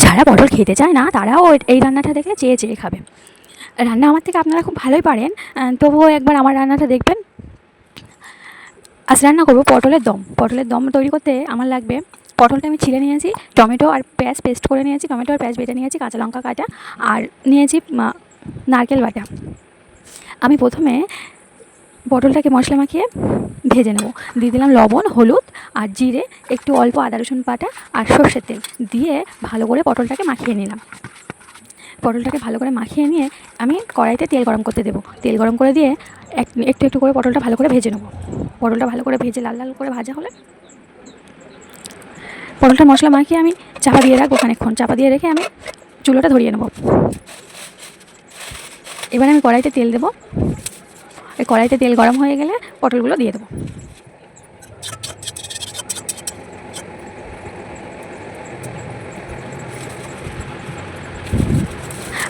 যারা পটল খেতে চায় না তারাও এই রান্নাটা দেখলে চেয়ে চেয়ে খাবে। রান্না আমার থেকে আপনারা খুব ভালোই পারেন, তবুও একবার আমার রান্নাটা দেখবেন। আজ রান্না করবো পটলের দম। পটলের দম তৈরি করতে আমার লাগবে, পটলটা আমি ছিলে নিয়েছি, টমেটো আর পেঁয়াজ পেস্ট করে নিয়েছি, টমেটো আর পেঁয়াজ বেটে নিয়েছি, কাঁচা লঙ্কা কাটা, আর নিয়েছি নারকেল বাটা। আমি প্রথমে পটলটাকে মশলা মাখিয়ে ভেজে নেব। দিয়ে দিলাম লবণ, হলুদ আর জিরে, একটু অল্প আদা রসুন বাটা আর সর্ষের তেল দিয়ে ভালো করে পটলটাকে মাখিয়ে নিলাম। পটলটাকে ভালো করে মাখিয়ে নিয়ে আমি কড়াইতে তেল গরম করতে দেবো। তেল গরম করে দিয়ে একটু একটু করে পটলটা ভালো করে ভেজে নেব। পটলটা ভালো করে ভেজে লাল লাল করে ভাজা হলে পটলটা মশলা মাখিয়ে আমি চাপা দিয়ে রাখবো। খানিকক্ষণ চাপা দিয়ে রেখে আমি চুলোটা ধরিয়ে নেব। এবার আমি কড়াইতে তেল দেবো। এই কড়াইতে তেল গরম হয়ে গেলে পটলগুলো দিয়ে দেবো।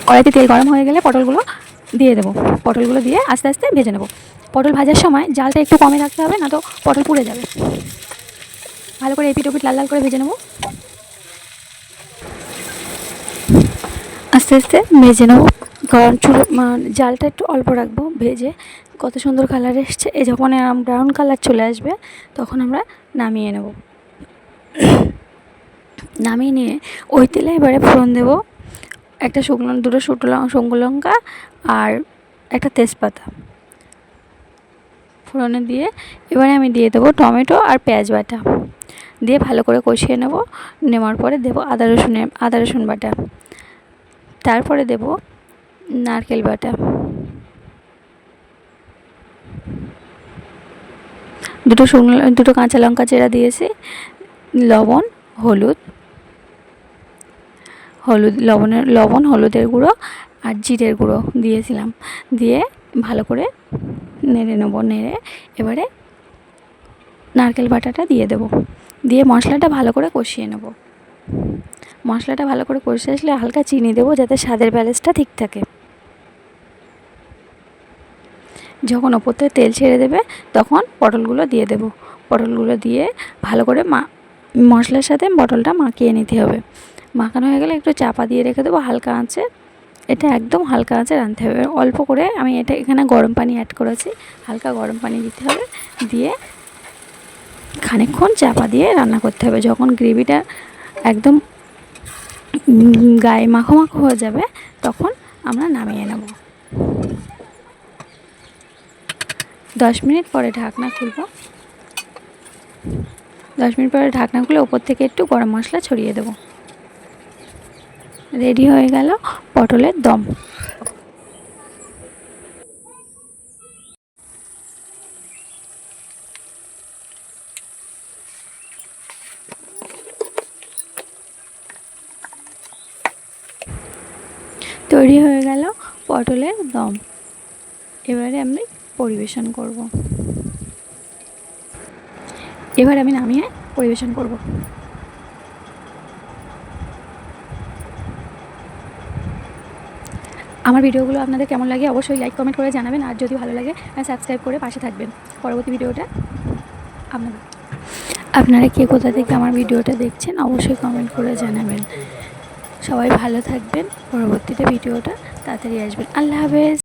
কড়াইতে তেল গরম হয়ে গেলে পটলগুলো দিয়ে দেবো। পটলগুলো দিয়ে আস্তে আস্তে ভেজে নেব। পটল ভাজার সময় জালটা একটু কমে রাখতে হবে, না তো পটল পুড়ে যাবে। ভালো করে এপিট ওপিট লাল লাল করে ভেজে নেব। আস্তে আস্তে ভেজে নেব, কারণ জালটা একটু অল্প রাখবো। ভেজে কত সুন্দর কালার এসছে, এই যখন ব্রাউন কালার চলে আসবে তখন আমরা নামিয়ে নেব। নামিয়ে নিয়ে ওই তেলে এবারে ফোড়ন দেবো। দুটো শুকনো লঙ্কা আর একটা তেজপাতা ফোড়নে দিয়ে এবারে আমি দিয়ে দেবো টমেটো আর পেঁয়াজ বাটা, দিয়ে ভালো করে কষিয়ে নেব। নেওয়ার পরে দেবো আদা রসুন বাটা, তারপরে দেব নারকেল বাটা, দুটো কাঁচা লঙ্কা চেরা দিয়েছি, লবণ, হলুদের গুঁড়ো আর জিরের গুঁড়ো দিয়েছিলাম। দিয়ে ভালো করে নেড়ে নেব। নেড়ে এবারে নারকেল বাটাটা দিয়ে দেব। দিয়ে মশলাটা ভালো করে কষিয়ে নেব। মশলাটা ভালো করে কষে আসলে হালকা চিনি দেবো, যাতে স্বাদের ব্যালেন্সটা ঠিক থাকে। যখন ওপর থেকে তেল ছেড়ে দেবে তখন পটলগুলো দিয়ে দেব। পটলগুলো দিয়ে ভালো করে মশলার সাথে পটলটা মাখিয়ে নিতে হবে। মাখানো হয়ে গেলে একটু চাপা দিয়ে রেখে দেবো হালকা আঁচে। এটা একদম হালকা আঁচে রাঁধতে হবে। অল্প করে আমি এখানে গরম পানি অ্যাড করেছি, হালকা গরম পানি দিতে হবে। দিয়ে খানিকক্ষণ চাপা দিয়ে রান্না করতে হবে। যখন গ্রেভিটা একদম গায়ে মাখো মাখো হয়ে যাবে তখন আমরা নামিয়ে নেব। 10 মিনিট পরে ঢাকনা খুলব। 10 মিনিট পরে ঢাকনা খুলে ওপর থেকে একটু গরম মশলা ছড়িয়ে দেব। রেডি হয়ে গেল পটলের দম। তৈরি হয়ে গেল পটলের দম। এবারে আমি পরিবেশন করব। এবার আমি নামিয়ে পরিবেশন করব। আমার ভিডিওগুলো আপনাদের কেমন লাগে অবশ্যই লাইক কমেন্ট করে জানাবেন, আর যদি ভালো লাগে সাবস্ক্রাইব করে পাশে থাকবেন। পরবর্তী ভিডিওটা আপনারা কে কোথা থেকে আমার ভিডিওটা দেখছেন অবশ্যই কমেন্ট করে জানাবেন। সবাই ভালো থাকবেন। পরবর্তীতে ভিডিওটা তাড়াতাড়ি আসবেন। আল্লাহ হাফেজ।